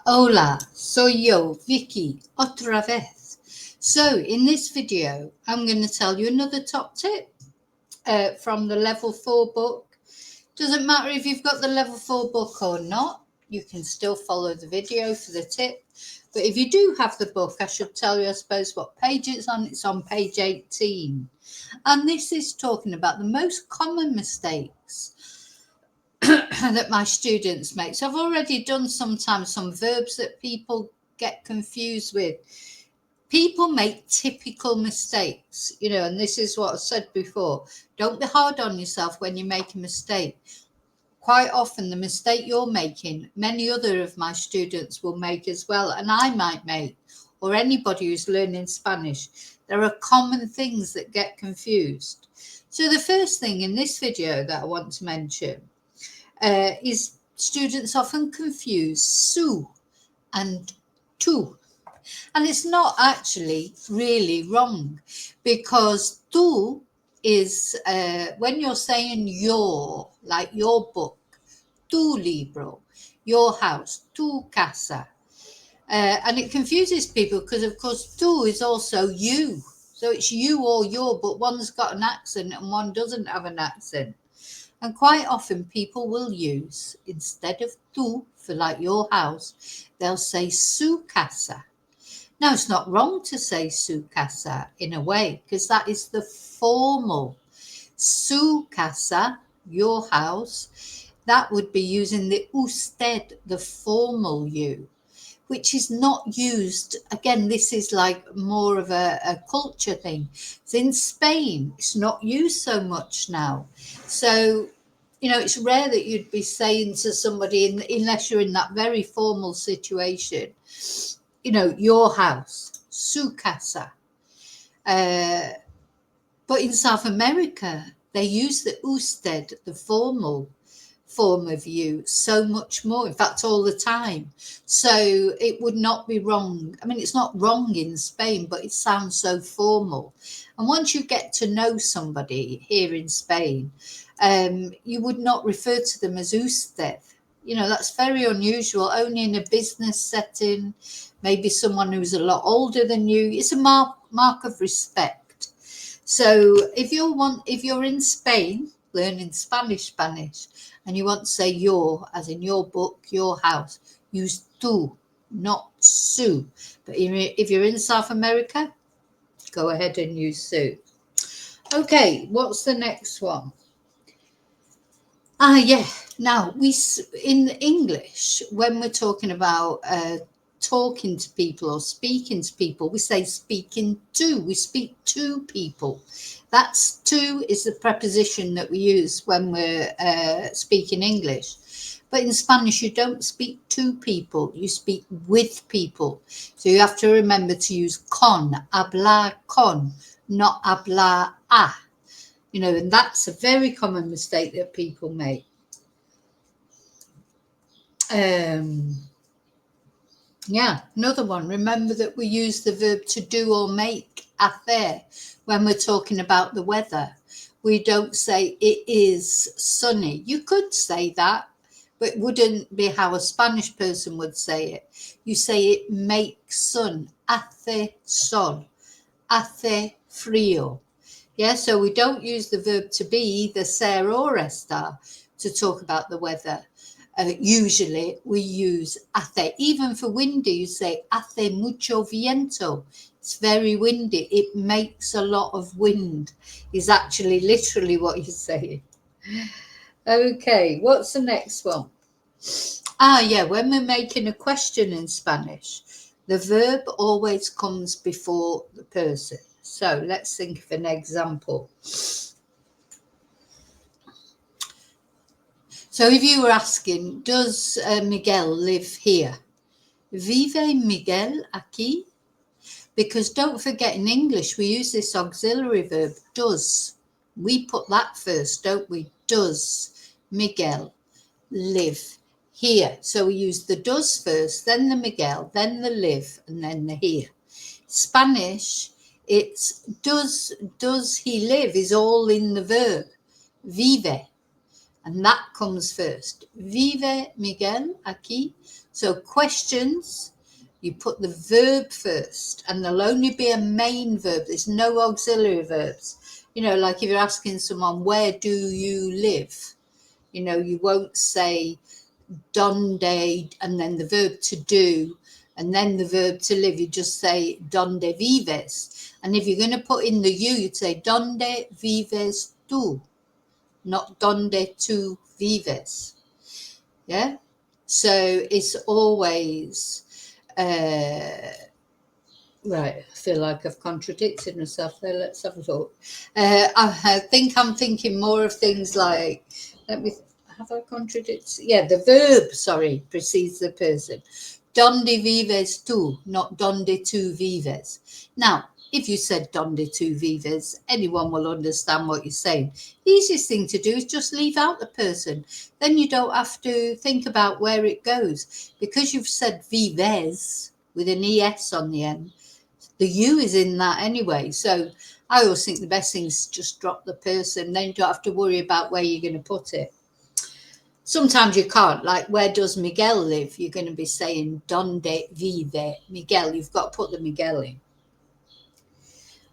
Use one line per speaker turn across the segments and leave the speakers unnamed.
Hola, soy yo, Vicky, otra vez. So in this video, I'm going to tell you another top tip from the level 4 book. Doesn't matter if you've got the level 4 book or not, you can still follow the video for the tip. But if you do have the book, I should tell you, I suppose, what page it's on. It's on page 18. And this is talking about the most common mistakes that my students make. So I've already done sometimes some verbs that people get confused with. People make typical mistakes, and this is what I said before. Don't be hard on yourself when you make a mistake. Quite often the mistake you're making, many other of my students will make as well, and I might make, or anybody who's learning Spanish. There are common things that get confused. So the first thing in this video that I want to mention is students often confuse su and tu. And it's not actually really wrong, because tu is when you're saying your, like your book, tu libro, your house, tu casa. And it confuses people because, of course, tu is also you. So it's you or your, but one's got an accent and one doesn't have an accent. And quite often people will use, instead of tu for like your house, they'll say su casa. Now, it's not wrong to say su casa in a way, because that is the formal. Su casa, your house, that would be using the usted, the formal you, which is not used. Again, this is like more of a culture thing. So in Spain, it's not used so much now. So, it's rare that you'd be saying to somebody, unless you're in that very formal situation, your house, su casa. But in South America, they use the usted, the formal form of you, so much more, in fact all the time. So it would not be wrong. I mean, it's not wrong in Spain, but it sounds so formal. And once you get to know somebody here in Spain, you would not refer to them as usted. That's very unusual, only in a business setting, maybe someone who's a lot older than you. It's a mark of respect. So if you're in Spain learning Spanish, and you want to say your, as in your book, your house, use tu, not su. But if you're in South America, go ahead and use su. Okay, what's the next one? Yeah. Now, in English, when we're talking about talking to people or speaking to people, we say speaking to. We speak to people. That's to is the preposition that we use when we're speaking English. But in Spanish, you don't speak to people, you speak with people. So you have to remember to use con, hablar con, not hablar a. And that's a very common mistake that people make. Another one. Remember that we use the verb to do or make, hacer, when we're talking about the weather. We don't say it is sunny. You could say that, but it wouldn't be how a Spanish person would say it. You say it makes sun, hace sol, hace frío. Yeah, so we don't use the verb to be, either ser or estar, to talk about the weather. Usually we use hace. Even for windy, you say hace mucho viento. It's very windy. It makes a lot of wind, is actually literally what you're saying. Okay, what's the next one? When we're making a question in Spanish, the verb always comes before the person. So let's think of an example. So if you were asking, does Miguel live here? Vive Miguel aquí? Because don't forget, in English, we use this auxiliary verb, does. We put that first, don't we? Does Miguel live here? So we use the does first, then the Miguel, then the live, and then the here. Spanish, it's does he live is all in the verb, vive. And that comes first. Vive Miguel aquí? So questions, you put the verb first, and there'll only be a main verb. There's no auxiliary verbs. You know, like if you're asking someone, where do you live? You know, you won't say donde and then the verb to do and then the verb to live. You just say donde vives. And if you're going to put in the you, you'd say donde vives tú, not donde tú vives. Yeah. So it's always right. I feel like I've contradicted myself there. Let's have a look. I think I'm thinking more of things like, let me, have I contradicted? Yeah, the verb, sorry, precedes the person. Donde vives tú, not donde tú vives. Now, if you said donde tú vives, anyone will understand what you're saying. The easiest thing to do is just leave out the person. Then you don't have to think about where it goes. Because you've said vives with an es on the end, the you is in that anyway. So I always think the best thing is just drop the person. Then you don't have to worry about where you're going to put it. Sometimes you can't, like, where does Miguel live? You're going to be saying donde vive Miguel. You've got to put the Miguel in.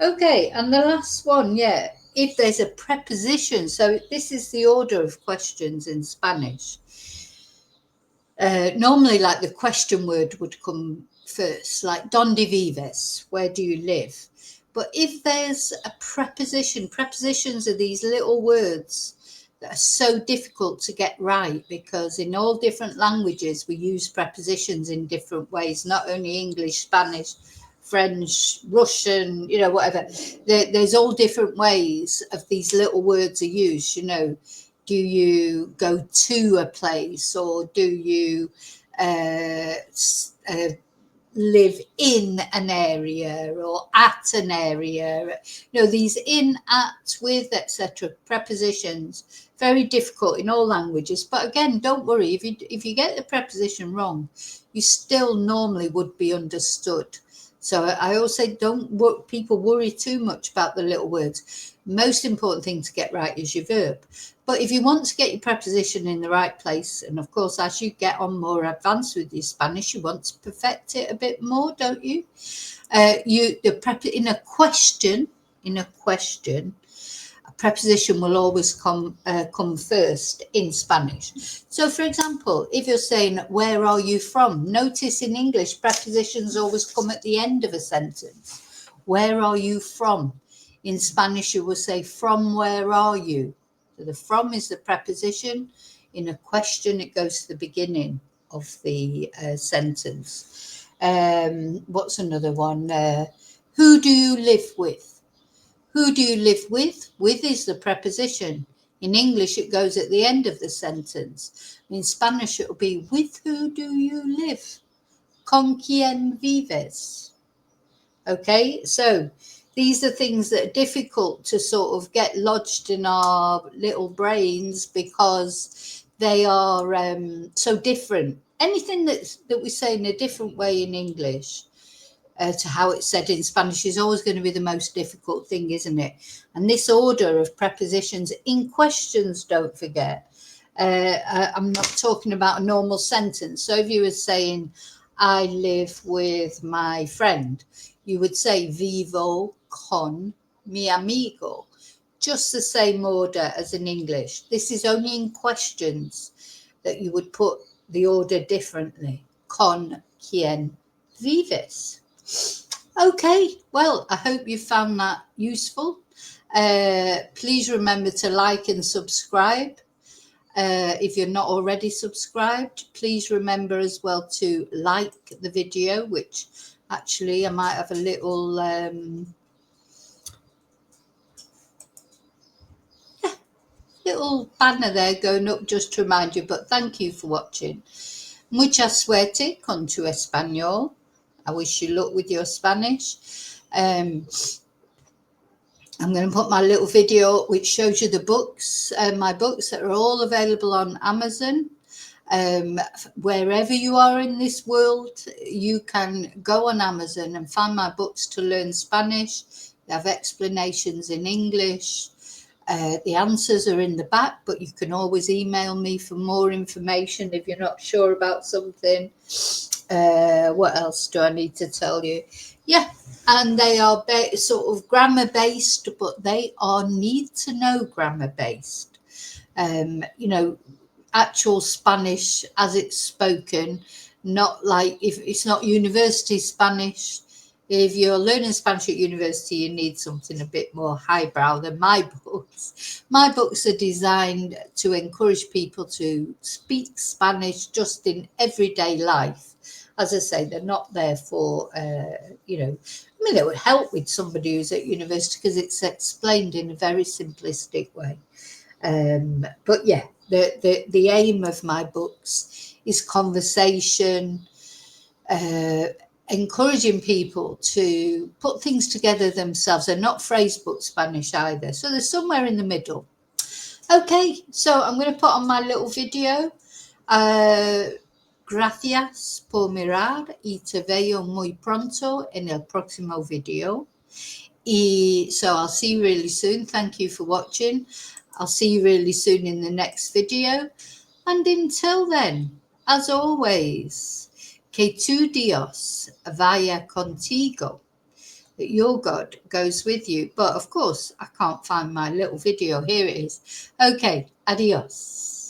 Okay, and the last one, yeah, if there's a preposition. So this is the order of questions in Spanish. Normally, like, the question word would come first, like donde vives, where do you live? But if there's a preposition, prepositions are these little words that are so difficult to get right, because in all different languages we use prepositions in different ways, not only English, Spanish, French, Russian, you know, whatever. There's all different ways of these little words are used, you know. Do you go to a place, or do you live in an area or at an area? You know, these in, at, with, etc. prepositions, very difficult in all languages. But again, don't worry, if you get the preposition wrong, you still normally would be understood. So I always say, don't people worry too much about the little words. Most important thing to get right is your verb. But if you want to get your preposition in the right place, and of course, as you get on more advanced with your Spanish, you want to perfect it a bit more, don't you? In a question, a preposition will always come first in Spanish. So, for example, if you're saying, where are you from? Notice in English, prepositions always come at the end of a sentence. Where are you from? In Spanish, you will say, from where are you? So the from is the preposition. In a question, it goes to the beginning of the sentence. What's another one? Who do you live with? Who do you live with? With is the preposition. In English, it goes at the end of the sentence. In Spanish, it will be, with who do you live? ¿Con quién vives? Okay, so these are things that are difficult to sort of get lodged in our little brains because they are so different. Anything that we say in a different way in English to how it's said in Spanish is always going to be the most difficult thing, isn't it? And this order of prepositions in questions, don't forget. I'm not talking about a normal sentence. So if you were saying, I live with my friend, you would say vivo con mi amigo. Just the same order as in English. This is only in questions that you would put the order differently. Con quien vives. Okay, well, I hope you found that useful. Please remember to like and subscribe. If you're not already subscribed, please remember as well to like the video, which actually I might have a little little banner there going up just to remind you. But thank you for watching. Mucha suerte con tu español. I wish you luck with your Spanish. I'm going to put my little video which shows you the books, my books that are all available on Amazon. Wherever you are in this world, you can go on Amazon and find my books to learn Spanish. They have explanations in English. The answers are in the back, but you can always email me for more information if you're not sure about something. What else do I need to tell you? Yeah, and they are sort of grammar based, but they are need to know grammar based. You know, actual Spanish as it's spoken, not like if it's not university Spanish. If you're learning Spanish at university, you need something a bit more highbrow than my books. My books are designed to encourage people to speak Spanish just in everyday life. As I say, they're not there for, you know, I mean, it would help with somebody who's at university because it's explained in a very simplistic way. But yeah, the aim of my books is conversation, uh, encouraging people to put things together themselves. They're not phrase book Spanish either, so they're somewhere in the middle. Okay, so I'm going to put on my little video. Gracias por mirar y te veo muy pronto en el próximo video. So I'll see you really soon. Thank you for watching. I'll see you really soon in the next video. And until then, as always, que tu Dios vaya contigo. That your God goes with you. But of course, I can't find my little video. Here it is. Okay, adios.